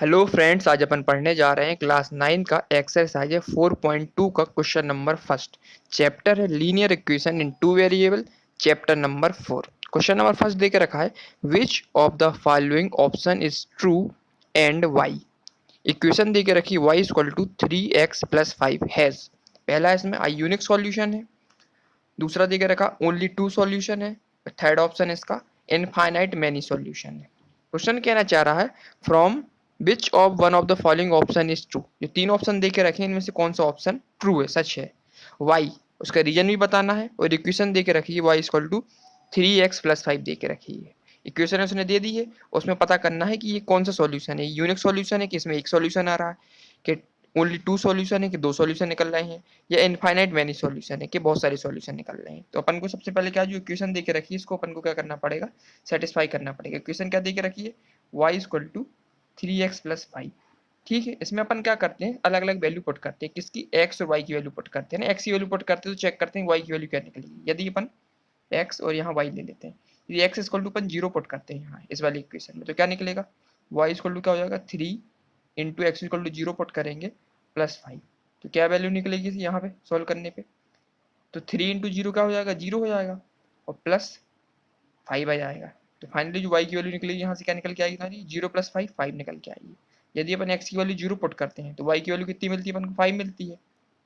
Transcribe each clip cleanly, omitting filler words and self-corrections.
Hello friends, आज अपन पढ़ने जा रहे हैं क्लास 9 का एक्सरसाइज है 4.2 का क्वेश्चन नंबर फर्स्ट। चैप्टर है linear equation in two variable, chapter number 4। Question number first दे के रखा है, which of the following option is true and why. Equation दे के रखी y equal to 3x plus 5 has. पहला इसमें आई यूनिक सॉल्यूशन है, दूसरा दे के रखा ओनली टू सॉल्यूशन है, थर्ड ऑप्शन इसका इनफाइनाइट मैनी सॉल्यूशन है। क्वेश्चन कहना चाह रहा है from which of one of the following option is true. ये तीन ऑप्शन दे के रखे हैं, इनमें से कौन सा ऑप्शन ट्रू है, सच है। वाई, उसका रीजन भी बताना है, और इक्वेशन दे के रखी है y equal to 3x plus 5 दे के रखी है। इक्वेशन उसने दे दी है, उसमें पता करना है कि ये कौन सा सॉल्यूशन है, यूनिक सॉल्यूशन है कि इसमें एक सॉल्यूशन आ रहा है, कि ओनली टू सॉल्यूशन है कि दो सॉल्यूशन निकल रहे हैं, या इनफाइनाइट मैनी सॉल्यूशन है कि बहुत सारे सॉल्यूशन निकल रहे हैं। तो अपन को सबसे पहले क्या, जो इक्वेशन दे के रखी है इसको अपन को क्या करना पड़ेगा, सेटिस्फाई करना पड़ेगा। इक्वेशन क्या दे के रखी है, y equal to 3x plus 5। ठीक है, इसमें अपन क्या करते हैं, अलग अलग वैल्यू पुट करते हैं, किसकी, x और y की वैल्यू पुट करते हैं ना। x की वैल्यू पुट करते हैं तो चेक करते हैं y की वैल्यू क्या निकलेगी। यदि अपन x और यहाँ y ले लेते हैं, यदि x इक्वल टू अपन 0 पुट करते हैं यहाँ इस वाली इक्वेशन में, तो क्या निकलेगा, y इक्वल टू क्या हो जाएगा 3 into x equal to 0 put करेंगे प्लस 5। तो क्या वैल्यू निकलेगी यहाँ पे सॉल्व करने पे, तो 3 इंटू 0 क्या हो जाएगा, 0 हो जाएगा, और प्लस 5 आ जाएगा। तो फाइनली जो y की वैल्यू निकलेगी यहाँ से क्या निकल के आएगी हमारी, 0 प्लस 5 5 निकल के आएगी। यदि अपन x की वैल्यू 0 पुट करते हैं तो y की वैल्यू कितनी मिलती है अपन को, 5 मिलती है।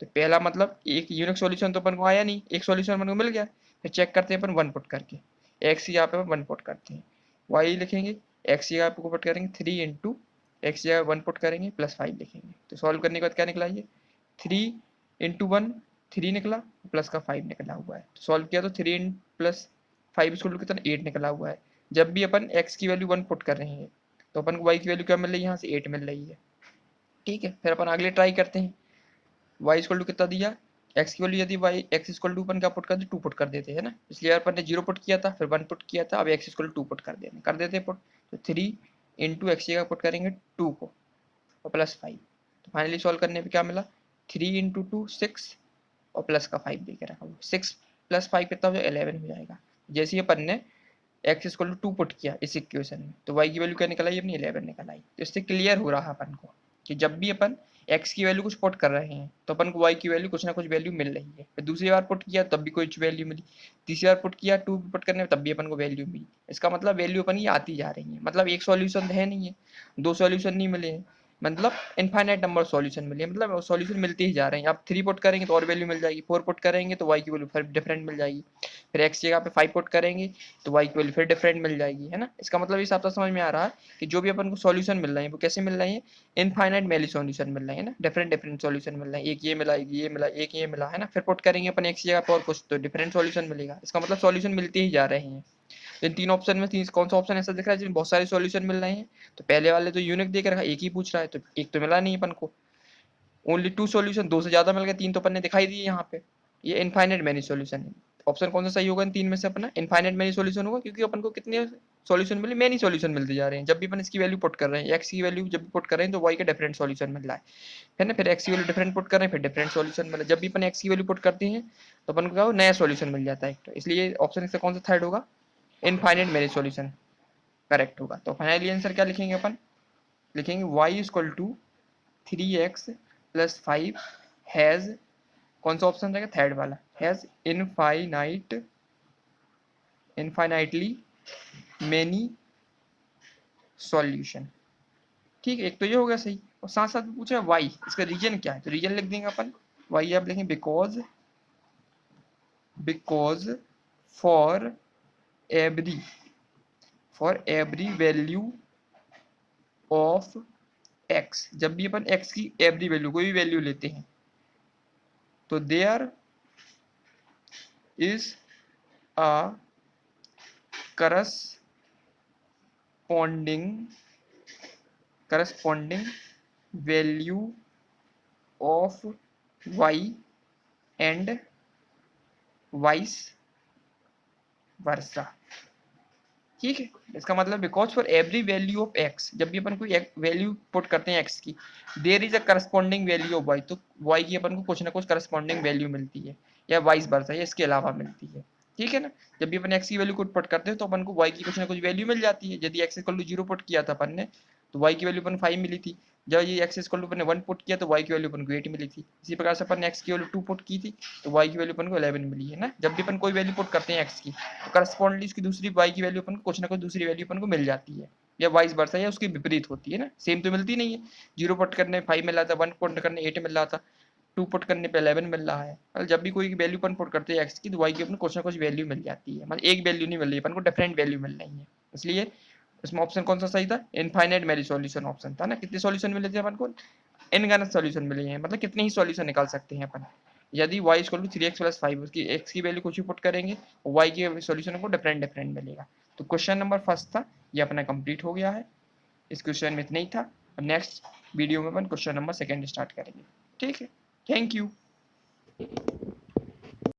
तो पहला मतलब एक यूनिक सॉल्यूशन तो अपन को आया नहीं, एक सॉल्यूशन अपन को मिल गया। फिर चेक करते हैं अपन 1 पुट करके, x यहाँ पे 1 पुट करते हैं, y लिखेंगे, x यहाँ पे पुट करेंगे 3 इंटू एक्स जगह 1 पुट करेंगे प्लस 5 लिखेंगे। तो सॉल्व करने के बाद क्या निकला, ये 3 इंटू 1 3 निकला, प्लस का 5 निकला हुआ है। तो सॉल्व किया तो 3 प्लस 5 इसको कितना 8 निकला हुआ है। जब भी अपन x की वैल्यू 1 पुट कर रहे हैं तो अपन को y की वैल्यू क्या मिल रही है, यहाँ से 8 मिल रही है। ठीक है, फिर अपन अगले ट्राई करते हैं, y इक्वल टू कितना दिया, x की वैल्यू यदि y x इक्वल टू अपन क्या पुट करते, 2 पुट कर देते हैं ना, इसलिए अपन ने 0 पुट किया था, फिर 1 पुट किया था, अब x इक्वल टू 2 पुट कर देते पुट। तो 3 इंटू एक्स जगह पुट करेंगे 2 को, और प्लस 5। तो फाइनली सॉल्व करने पे क्या मिला, 3 इंटू 2 6, और प्लस का 5 देके रखा हुआ, 6 प्लस 5 कितना हो जाएगा, 11 हो जाएगा। जैसे ही अपन ने x इक्वल टू 2 पुट किया इस इक्वेशन में, तो y की वैल्यू क्या निकल आई, अपनी 11 निकल आई। तो इससे क्लियर हो रहा है अपन को कि जब भी अपन x की वैल्यू कुछ पुट कर रहे हैं तो अपन को y की वैल्यू कुछ ना कुछ वैल्यू मिल रही है। फिर दूसरी बार पुट किया तब भी कुछ वैल्यू मिली, तीसरी बार पुट किया 2 पुट करने में तब भी अपन को वैल्यू मिली। इसका मतलब वैल्यू अपन ये आती जा रही है, मतलब एक सॉल्यूशन है नहीं है, दो सॉल्यूशन नहीं मिले हैं, मतलब इनफाइनाइट नंबर सॉल्यूशन मिले, मतलब सॉल्यूशन मिलते ही जा रहे हैं। आप 3 पुट करेंगे तो और वैल्यू मिल जाएगी, 4 पुट करेंगे तो y की वैल्यू फिर डिफरेंट मिल जाएगी, फिर x जगह पे 5 पुट करेंगे तो y की वैल्यू फिर डिफरेंट मिल जाएगी, है ना। इसका मतलब इस आपको समझ में आ रहा है कि जो भी अपन को सॉल्यूशन मिल रहे हैं वो कैसे मिल रहे हैं, इनफाइनाइट मैनी सॉल्यूशन मिल रहे हैं ना, डिफरेंट डिफरेंट सॉल्यूशन मिल रहे हैं, एक ये मिला, एक ये मिला, एक ये मिला, है ना। फिर पुट करेंगे अपन x जगह पे और कुछ तो डिफरेंट सॉल्यूशन मिलेगा। इसका मतलब सॉल्यूशन मिलते ही जा रहे हैं। इन तीन ऑप्शन में तीन कौन सा ऑप्शन ऐसा दिख रहा है जिसमें बहुत सारे सॉल्यूशन मिल रहे हैं, तो पहले वाले तो यूनिक देख रखा है, एक ही पूछ रहा है, तो एक तो मिला नहीं अपन को। ओनली टू सॉल्यूशन, दो से ज्यादा मिल गए, तीन तो अपन ने दिखाई दिए यहाँ पे। ये इनफाइनाइट मैनी सॉल्यूशन है। ऑप्शन कौन सा सही होगा इन तीन में से अपना, इनफाइनाइट मैनी सॉल्यूशन होगा, क्योंकि अपन को कितने सॉल्यूशन मिले, मैनी सॉल्यूशन मिलते जा रहे हैं। जब भी अपन इसकी वैल्यू पुट कर रहे हैं, एक्स की वैल्यू जब भी पुट कर रहे हैं तो वाई का डिफरेंट सॉल्यूशन मिल रहा है ना। फिर एक्स की वैल्यू डिफरेंट पुट कर रहे हैं, फिर डिफरेंट सॉल्यूशन मिल रहा है। जब भी अपन एक्स की वैल्यू पुट करते हैं तो अपन को क्या नया सॉल्यूशन मिल जाता है, तो इसलिए ऑप्शन इसका कौन सा थर्ड होगा, इनफाइनाइट मैनी सॉल्यूशन करेक्ट होगा। तो फाइनली आंसर क्या लिखेंगे अपन, लिखेंगे y equal to 3x plus 5 has, कौन सा ऑप्शन रहेगा, थर्ड वाला, हैज इनफाइनाइटली मैनी सॉल्यूशन। ठीक है, एक तो ये हो गया सही, और साथ साथ में पूछा वाई, इसका रीजन क्या है, तो रीजन लिख देंगे अपन, वाई आप लिखेंगे because, because for every, for every value of x, जब भी अपन एक्स की एवरी वैल्यू कोई भी वैल्यू लेते हैं तो there is a corresponding value of y and vice versa. ठीक है, इसका मतलब because for every value of x, जब भी अपन कोई वैल्यू पुट करते हैं एक्स की, there is a corresponding value of y, तो वाई की अपन को कुछ ना कुछ करस्पॉन्डिंग वैल्यू मिलती है, या वाइस वर्सा, या इसके अलावा मिलती है। ठीक है ना, जब भी अपन एक्स की वैल्यू को पुट करते हैं तो अपन को वाई की कुछ ना कुछ वैल्यू मिल जाती है। यदि एक्स इक्वल टू 0 पुट किया था अपन ने तो y की वैल्यू अपन 5 मिली थी। जब ये x इक्वल टू अपन ने 1 पुट किया तो y की वैल्यू अपन को 8 मिली थी। इसी प्रकार से अपन ने x की वैल्यू 2 पुट की थी तो y की वैल्यू अपन को 11 मिली है ना। जब भी अपन कोई वैल्यू पुट करते हैं x की तो करस्पॉन्डली उसकी दूसरी y की वैल्यू अपन को कुछ ना कुछ दूसरी वैल्यू अपन को मिल जाती है, या वाइस वर्सा या उसकी विपरीत होती है ना, सेम तो मिलती नहीं है। 0 पुट करने 5 मिल रहा था, 1 पुट करने 8 मिल रहा था, 2 पुट करने पे 11 मिल रहा है। मतलब जब भी कोई वैल्यू अपन पुट करते हैं x की तो y की अपन को कुछ ना कुछ वैल्यू मिल जाती है, मतलब एक वैल्यू नहीं मिल रही अपन को, डिफरेंट वैल्यू मिल रही है। इसलिए इसमें ऑप्शन कौन सा सही था, इनफाइनाइट मेरी सॉल्यूशन ऑप्शन था ना। कितने सॉल्यूशन मिले थे अपन को, अनगिनत सॉल्यूशन मिले हैं, मतलब कितने ही सॉल्यूशन निकाल सकते हैं अपन। यदि y equal to 3x plus 5 उसकी x की वैल्यू कुछ भी पुट करेंगे y की सॉल्यूशन को डिफरेंट डिफरेंट मिलेगा। तो क्वेश्चन नंबर फर्स्ट था ये अपना कंप्लीट हो गया है। इस क्वेश्चन में इतना ही था। नेक्स्ट वीडियो में अपन क्वेश्चन नंबर सेकंड स्टार्ट करेंगे। ठीक है, थैंक यू।